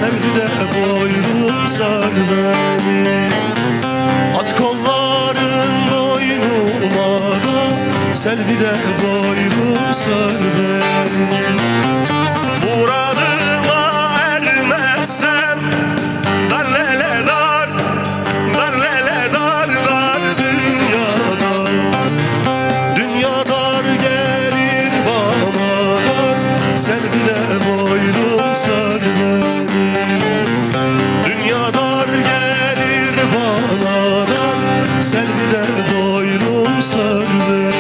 Selvide boynum sar beni. At kolların boynuma da Selvide boynum sar beni. Muradıma ermezsem dar lele dar, dar lele dar dar dünyada. Dünya dar gelir bana dar, Selvide boynum sar beni. Dünya dar gelir bana dar, Selvide boynum sar beni.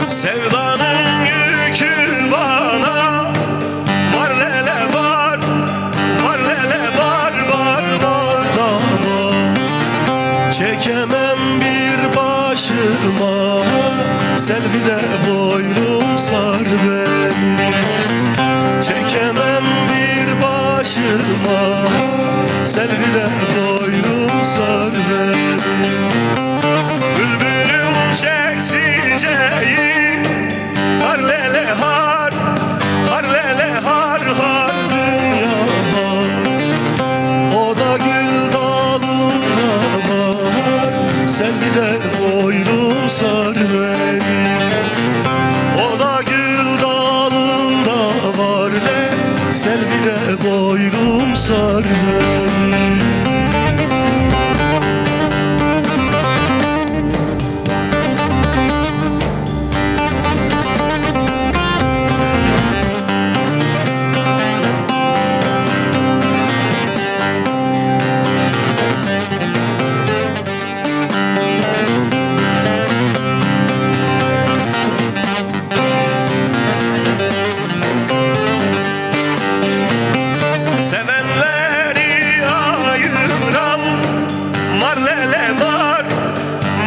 Sevdanın yükü bana var lele var, var lele var, var var da var. Çekemem bir başıma, Selvide boynum sar beni. Çekemem bir başıma, Selvide boynum sar beni. Bülbülüm çeksiceyim, har lele har, har lele har har dünya har. O da gül dalında var, Selvide boynum sar beni. O da gül dalında var ne, Selvide boynum sar beni. Sevenleri ayıran mar lele mar,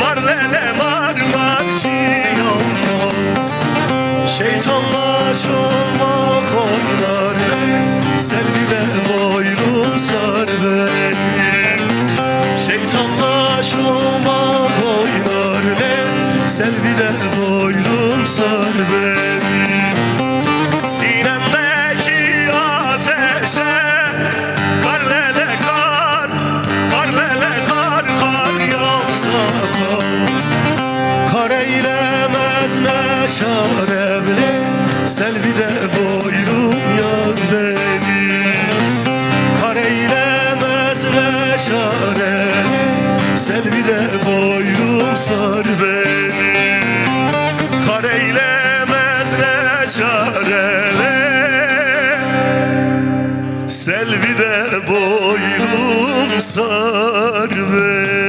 mar lele mar mar çiyanlar. Şeytanla çomak oynar ne, Selvide boynum sar beni. Şeytanla çomak oynar ne, Selvide boynum sar beni. Sinemdeki ateşe kar lele kar, kar lele kar, kar yağsa kar. Kar eylemez ne çaremle, Selvide boynum yar beni. Kar eylemez ne çaremle, Selvide boynum sar beni. Kar eylemez ne çarele, Selvide boynum sar beni.